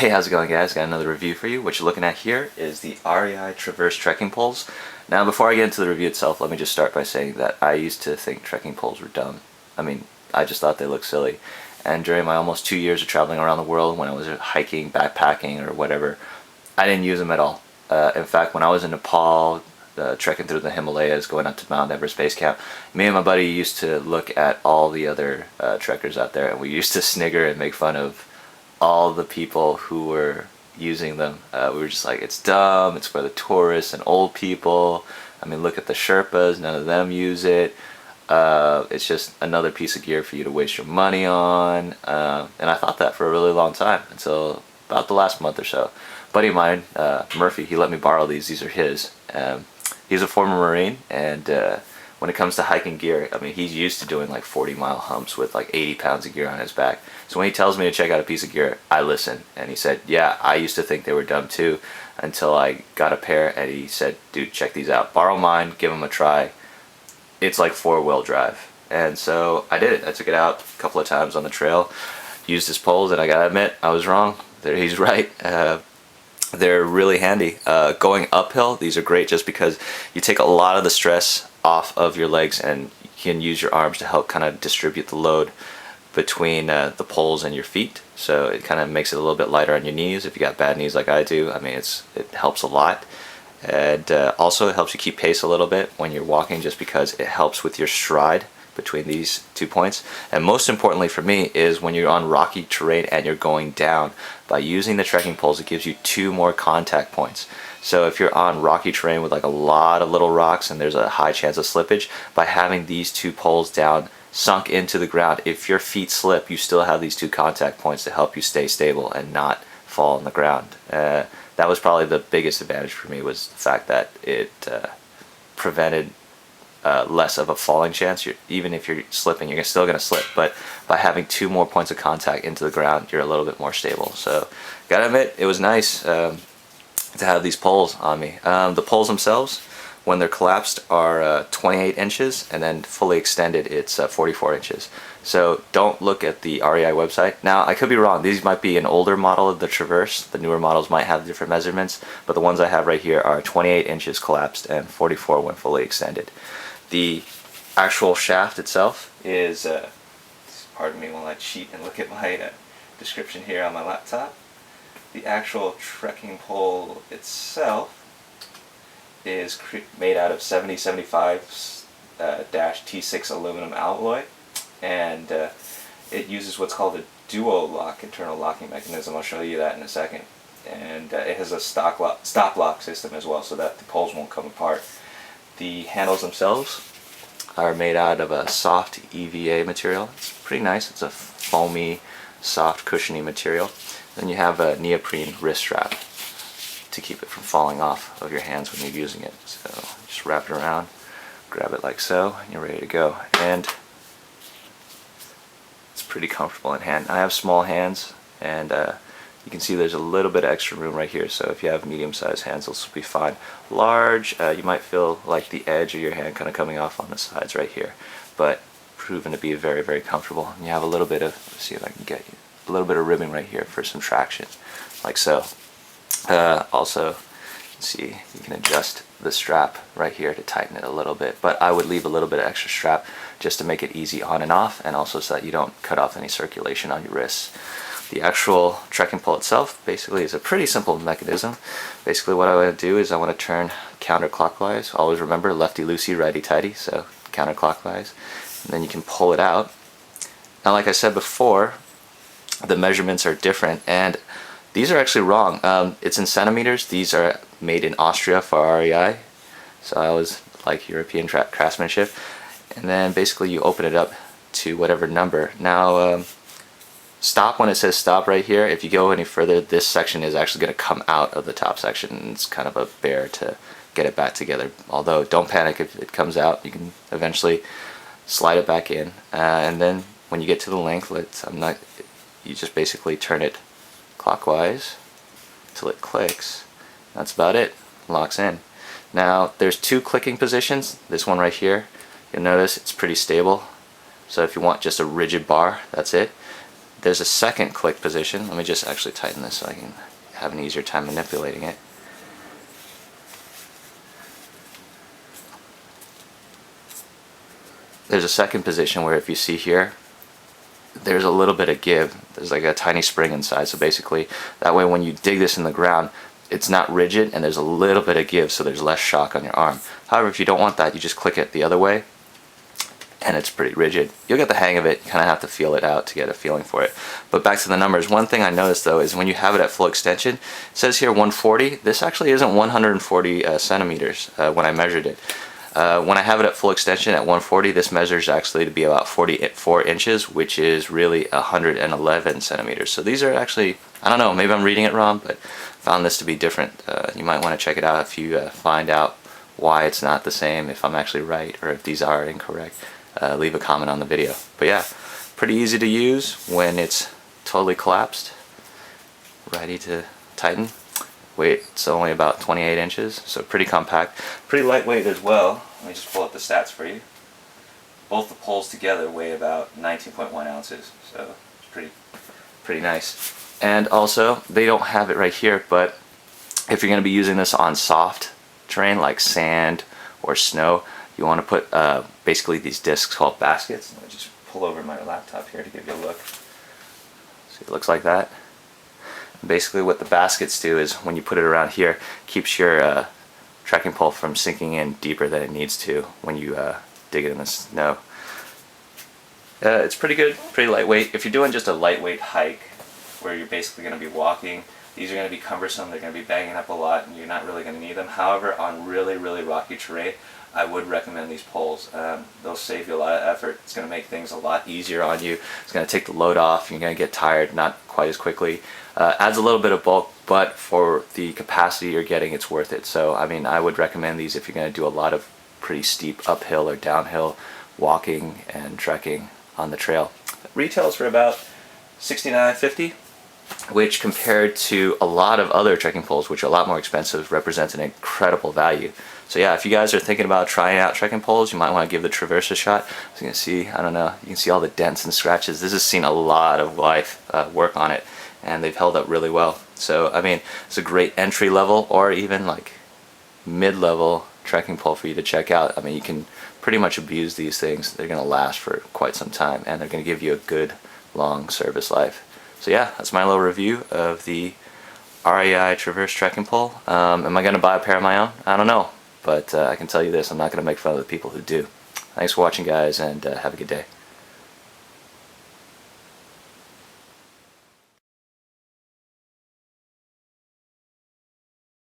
Hey, how's it going, guys? Got another review for you. What you're looking at here is the REI Traverse Trekking Poles. Now, before I get into the review itself, let me just start by saying that I used to think trekking poles were dumb. I mean, I just thought they looked silly. And during my almost 2 years of traveling around the world, when I was hiking, backpacking, or whatever, I didn't use them at all. In fact, when I was in Nepal, trekking through the Himalayas, going up to Mount Everest Base Camp, me and my buddy used to look at all the other trekkers out there, and we used to snigger and make fun of all the people who were using them. We were just like, it's dumb, it's for the tourists and old people. I mean, look at the Sherpas, none of them use it. It's just another piece of gear for you to waste your money on. And I thought that for a really long time, until about the last month or so. A buddy of mine, Murphy, he let me borrow these. These are his. He's a former Marine, and when it comes to hiking gear, I mean, he's used to doing like 40-mile humps with like 80 pounds of gear on his back. So when he tells me to check out a piece of gear, I listen. And he said, yeah, I used to think they were dumb too, until I got a pair, and he said, dude, check these out. Borrow mine, give them a try. It's like 4-wheel drive. And so I did it. I took it out a couple of times on the trail, used his poles, and I gotta admit, I was wrong. He's right. They're really handy. Going uphill, these are great just because you take a lot of the stress off of your legs, and you can use your arms to help kind of distribute the load between the poles and your feet. So it kind of makes it a little bit lighter on your knees if you got bad knees like I do. I mean, it helps a lot. And also it helps you keep pace a little bit when you're walking, just because it helps with your stride between these 2 points. And most importantly for me is when you're on rocky terrain and you're going down, by using the trekking poles, it gives you 2 more contact points. So if you're on rocky terrain with like a lot of little rocks and there's a high chance of slippage, by having these 2 poles down sunk into the ground, if your feet slip, you still have these 2 contact points to help you stay stable and not fall on the ground. That was probably the biggest advantage for me, was the fact that it prevented less of a falling chance. Even if you're slipping, you're still going to slip, but by having 2 more points of contact into the ground, you're a little bit more stable. So gotta admit, it was nice to have these poles on me. The poles themselves, when they're collapsed, are 28 inches, and then fully extended it's 44 inches. So don't look at the REI website. Now, I could be wrong. These might be an older model of the Traverse. The newer models might have different measurements, but the ones I have right here are 28 inches collapsed and 44 when fully extended. The actual shaft itself is, pardon me while I cheat and look at my description here on my laptop. The actual trekking pole itself is made out of 7075-T6 aluminum alloy, and it uses what's called a DuoLock internal locking mechanism. I'll show you that in a second. And it has a stop lock system as well, so that the poles won't come apart. The handles themselves are made out of a soft EVA material. It's pretty nice. It's a foamy, soft, cushiony material. Then you have a neoprene wrist strap to keep it from falling off of your hands when you're using it. So just wrap it around, grab it like so, and you're ready to go. And it's pretty comfortable in hand. I have small hands, and you can see there's a little bit of extra room right here, so if you have medium-sized hands, this will be fine. Large, you might feel like the edge of your hand kind of coming off on the sides right here, but proven to be very, very comfortable. And you have a little bit of, let's see if I can get you, a little bit of ribbing right here for some traction, like so. Also, see, you can adjust the strap right here to tighten it a little bit, but I would leave a little bit of extra strap just to make it easy on and off, and also so that you don't cut off any circulation on your wrists. The actual trekking pole itself basically is a pretty simple mechanism. Basically what I want to do is I want to turn counterclockwise. Always remember, lefty-loosey, righty-tighty, so counterclockwise. And then you can pull it out. Now, like I said before, the measurements are different, and these are actually wrong. It's in centimeters. These are made in Austria for REI, so I always like European craftsmanship. And then basically you open it up to whatever number. Now, stop when it says stop right here. If you go any further, this section is actually going to come out of the top section, and it's kind of a bear to get it back together. Although don't panic if it comes out. You can eventually slide it back in, and then when you get to the length, you just basically turn it clockwise till it clicks. That's about it. Locks in. Now there's 2 clicking positions. This one right here, you'll notice it's pretty stable. So if you want just a rigid bar, that's it. there's a second click position. Let me just actually tighten this so I can have an easier time manipulating it. There's a second position where if you see here, there's a little bit of give. There's like a tiny spring inside, so basically that way when you dig this in the ground, it's not rigid and there's a little bit of give, so there's less shock on your arm. However, if you don't want that, you just click it the other way and it's pretty rigid. You'll get the hang of it. You kind of have to feel it out to get a feeling for it. But back to the numbers, one thing I noticed though is when you have it at full extension, it says here 140. This actually isn't 140 centimeters when I measured it. When I have it at full extension at 140, this measures actually to be about 44 inches, which is really 111 centimeters. So these are actually, I don't know, maybe I'm reading it wrong, but found this to be different. You might want to check it out if you find out why it's not the same, if I'm actually right, or if these are incorrect. Leave a comment on the video. But yeah, pretty easy to use when it's totally collapsed, ready to tighten. Weight, it's only about 28 inches, so pretty compact, pretty lightweight as well. Let me just pull up the stats for you. Both the poles together weigh about 19.1 ounces, so it's pretty nice. And also, they don't have it right here, but if you're going to be using this on soft terrain like sand or snow, you want to put basically these discs called baskets. Let me just pull over my laptop here to give you a look. See, it looks like that. Basically what the baskets do is when you put it around here, keeps your trekking pole from sinking in deeper than it needs to when you dig it in the snow. It's pretty good, pretty lightweight. If you're doing just a lightweight hike where you're basically going to be walking, these are going to be cumbersome, they're going to be banging up a lot and you're not really going to need them. However, on really rocky terrain, I would recommend these poles. They'll save you a lot of effort. It's going to make things a lot easier on you. It's going to take the load off. You're going to get tired not quite as quickly. Adds a little bit of bulk, but for the capacity you're getting, it's worth it. So I mean, I would recommend these if you're going to do a lot of pretty steep uphill or downhill walking and trekking on the trail. Retails for about $69.50, which compared to a lot of other trekking poles, which are a lot more expensive, represents an incredible value. So yeah, if you guys are thinking about trying out trekking poles, you might want to give the Traverse a shot. As you can see, I don't know, you can see all the dents and scratches. This has seen a lot of life work on it, and they've held up really well. So I mean, it's a great entry level or even like mid-level trekking pole for you to check out. I mean, you can pretty much abuse these things. They're going to last for quite some time, and they're going to give you a good long service life. So yeah, that's my little review of the REI Traverse Trekking Pole. Am I going to buy a pair of my own? I don't know, but I can tell you this, I'm not going to make fun of the people who do. Thanks for watching, guys, and have a good day.